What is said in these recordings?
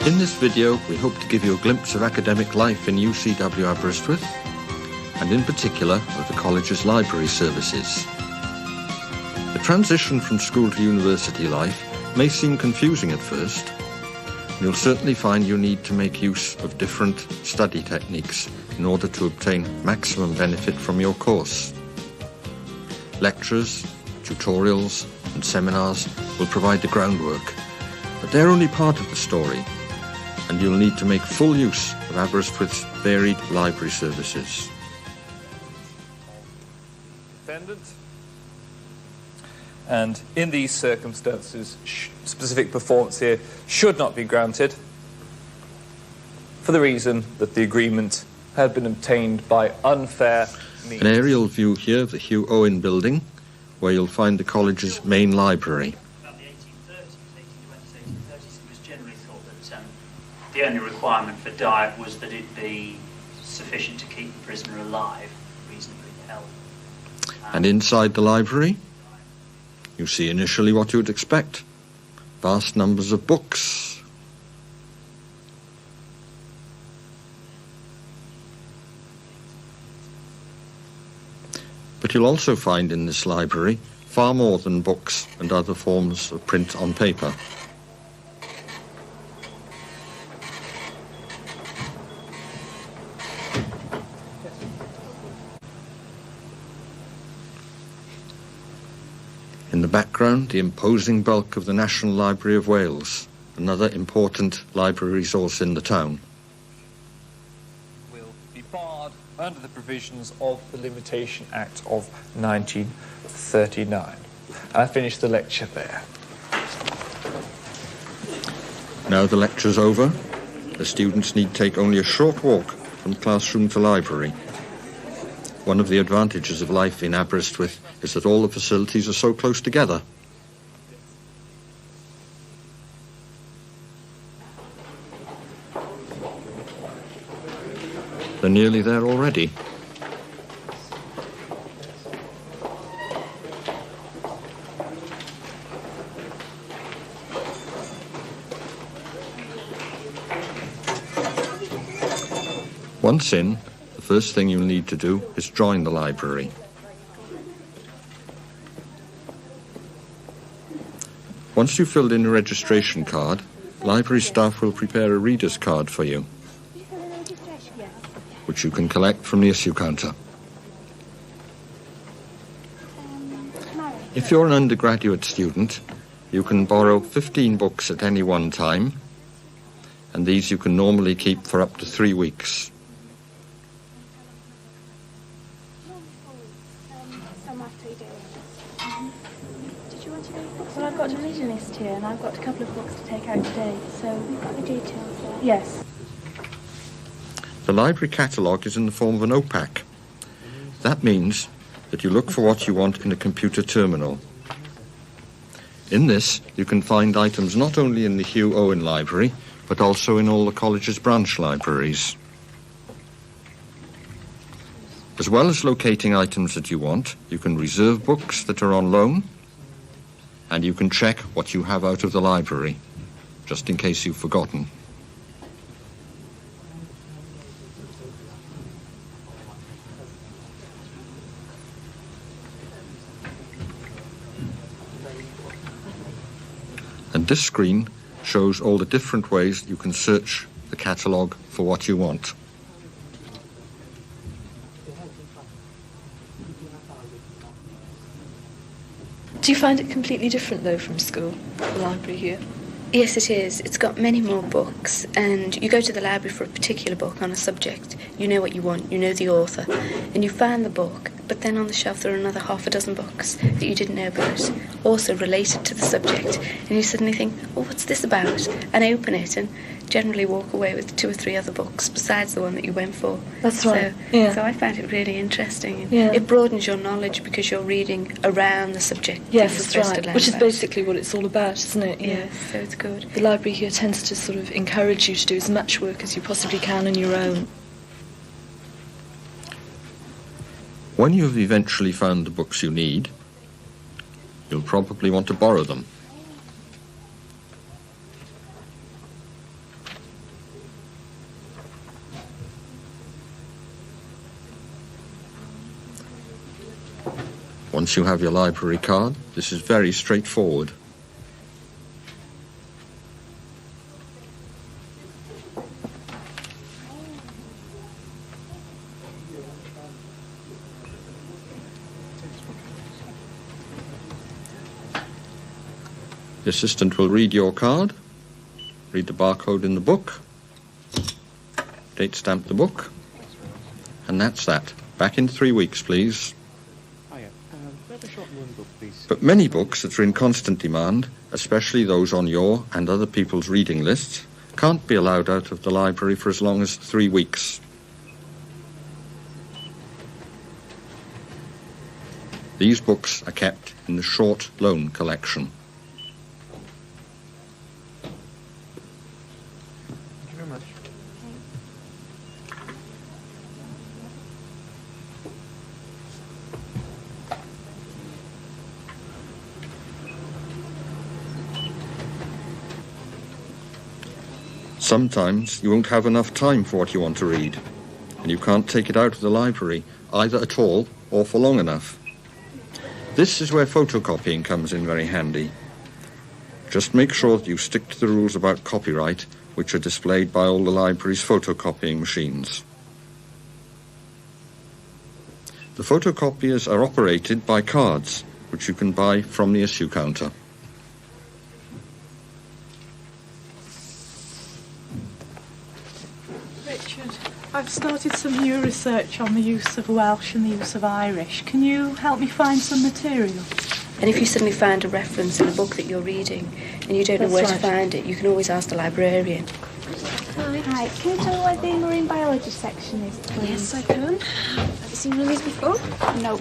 In this video, we hope to give you a glimpse of academic life in UCW Aberystwyth, and in particular of the college's library services. The transition from school to university life may seem confusing at first. You'll certainly find you need to make use of different study techniques in order to obtain maximum benefit from your course. Lectures, tutorials and seminars will provide the groundwork, but they're only part of the story, and you'll need to make full use of Aberystwyth's varied library services. And in these circumstances, specific performance here should not be granted for the reason that the agreement had been obtained by unfair means. An aerial view here of the Hugh Owen building, where you'll find the college's main library. About the 1830s, 1820s, 1830s, it was generally thought that the only requirement for diet was that it be sufficient to keep the prisoner alive, reasonably held. And inside the library, you see initially what you would expect: vast numbers of books. But you'll also find in this library far more than books and other forms of print on paper. In the background, the imposing bulk of the National Library of Wales, another important library resource in the town. Will be barred under the provisions of the Limitation Act of 1939. I finished the lecture there. Now the lecture's over, the students need take only a short walk from classroom to library. One of the advantages of life in Aberystwyth is that all the facilities are so close together. They're nearly there already. Once in, the first thing you'll need to do is join the library. Once you've filled in a registration card, library staff will prepare a reader's card for you, which you can collect from the issue counter. If you're an undergraduate student, you can borrow 15 books at any one time, and these you can normally keep for up to 3 weeks. Well, I've got a reading list here, and I've got a couple of books to take out today, so we've got the details there. Yes. The library catalogue is in the form of an OPAC. That means that you look for what you want in a computer terminal. In this, you can find items not only in the Hugh Owen Library, but also in all the college's branch libraries. As well as locating items that you want, you can reserve books that are on loan, and you can check what you have out of the library, just in case you've forgotten. And this screen shows all the different ways you can search the catalogue for what you want. Do you find it completely different, though, from school, the library here? Yes, it is. It's got many more books, and you go to the library for a particular book on a subject. You know what you want, you know the author, and you find the book, but then on the shelf there are another half a dozen books that you didn't know about, also related to the subject, and you suddenly think, oh, what's this about? And open it, and generally walk away with 2 or 3 other books besides the one that you went for. That's right. Yeah. So I found it really interesting. Yeah. It broadens your knowledge because you're reading around the subject. Yes, that's right. Which is basically what it's all about, isn't it? Yeah. Yes, so it's good. The library here tends to sort of encourage you to do as much work as you possibly can on your own. When you've eventually found the books you need, you'll probably want to borrow them. Once you have your library card, this is very straightforward. The assistant will read your card, read the barcode in the book, date stamp the book, and that's that. Back in 3 weeks, please. But many books that are in constant demand, especially those on your and other people's reading lists, can't be allowed out of the library for as long as 3 weeks. These books are kept in the short loan collection. Thank you very much. Sometimes you won't have enough time for what you want to read, and you can't take it out of the library, either at all or for long enough. This is where photocopying comes in very handy. Just make sure that you stick to the rules about copyright, which are displayed by all the library's photocopying machines. The photocopiers are operated by cards, which you can buy from the issue counter. Richard, I've started some new research on the use of Welsh and the use of Irish. Can you help me find some material? And if you suddenly find a reference in a book that you're reading and you don't know where to find it, you can always ask the librarian. Hi, can you tell me where the marine biology section is, please? Yes, I can. Have you seen one of these before? No.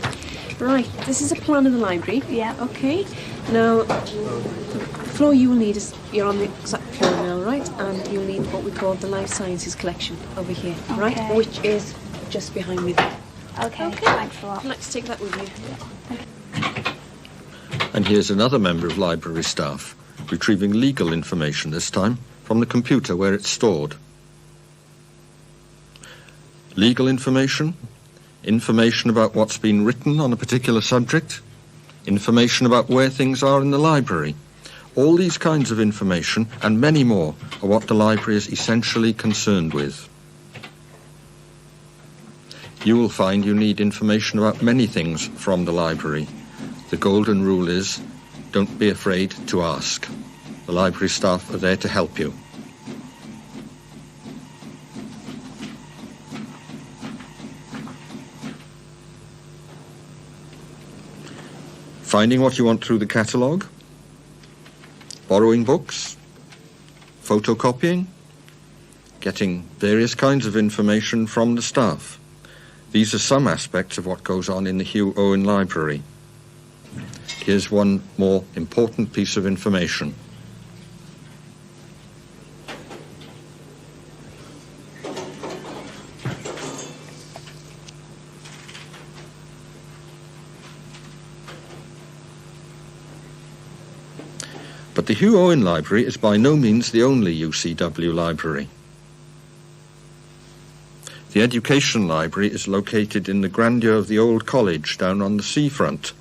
Right, this is a plan of the library. Yeah. Okay. Now, the floor you will need is, you're on the exact floor now, right? And you'll need what we call the Life Sciences collection over here, right? Okay. Which is just behind me there. Okay, thanks a lot. I'd like to take that with you. And here's another member of library staff, retrieving legal information this time from the computer where it's stored. Legal information, information about what's been written on a particular subject, information about where things are in the library. All these kinds of information and many more are what the library is essentially concerned with. You will find you need information about many things from the library. The golden rule is, don't be afraid to ask. The library staff are there to help you. Finding what you want through the catalogue, borrowing books, photocopying, getting various kinds of information from the staff. These are some aspects of what goes on in the Hugh Owen Library. Here's one more important piece of information. But the Hugh Owen Library is by no means the only UCW library. The Education Library is located in the grandeur of the old college down on the seafront.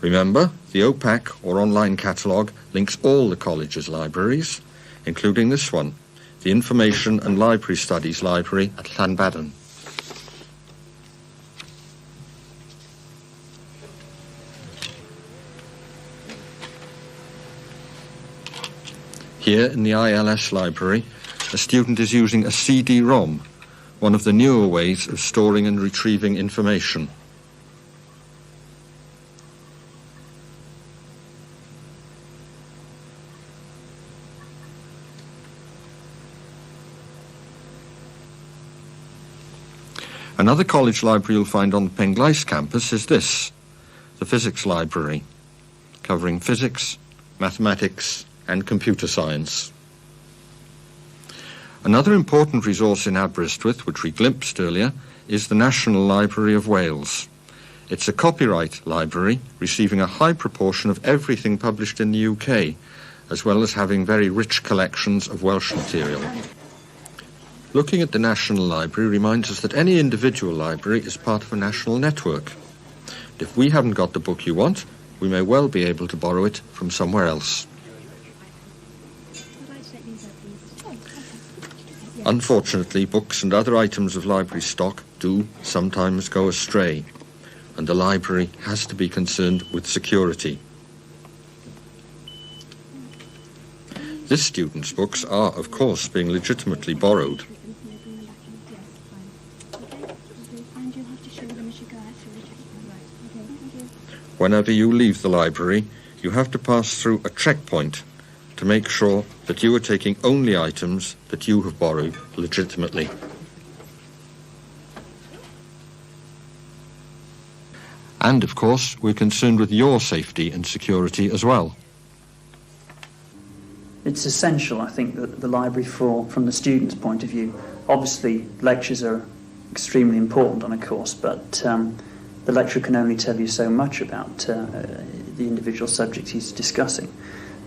Remember, the OPAC or online catalogue links all the college's libraries, including this one, the Information and Library Studies Library at Llanbadarn. Here in the ILS library, a student is using a CD-ROM, one of the newer ways of storing and retrieving information. Another college library you'll find on the Penglais campus is this, the Physics Library, covering physics, mathematics, and computer science. Another important resource in Aberystwyth, which we glimpsed earlier, is the National Library of Wales. It's a copyright library, receiving a high proportion of everything published in the UK, as well as having very rich collections of Welsh material. Looking at the National Library reminds us that any individual library is part of a national network. If we haven't got the book you want, we may well be able to borrow it from somewhere else. Unfortunately, books and other items of library stock do sometimes go astray, and the library has to be concerned with security. This student's books are, of course, being legitimately borrowed. Whenever you leave the library, you have to pass through a checkpoint to make sure that you are taking only items that you have borrowed legitimately. And, of course, we're concerned with your safety and security as well. It's essential, I think, that the library, from the student's point of view, obviously lectures are extremely important on a course, but the lecturer can only tell you so much about the individual subject he's discussing.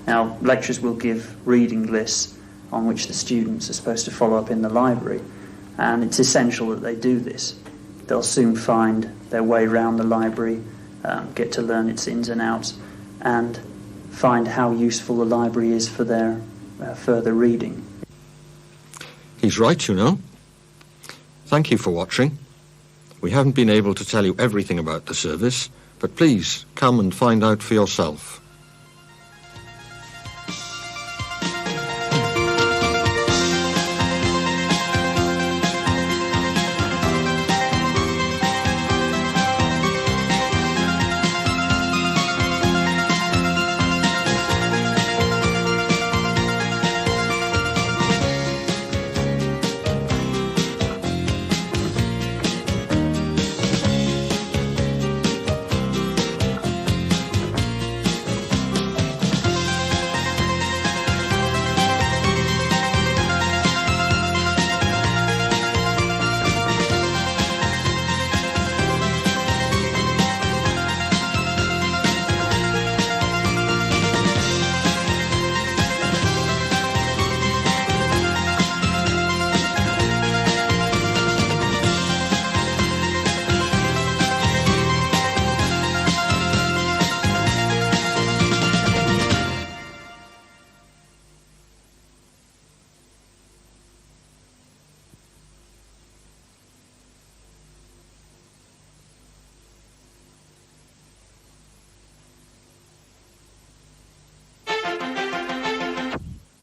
Now, lecturers will give reading lists on which the students are supposed to follow up in the library, and it's essential that they do this. They'll soon find their way around the library, get to learn its ins and outs, and find how useful the library is for their further reading. He's right, you know. Thank you for watching. We haven't been able to tell you everything about the service, but please come and find out for yourself.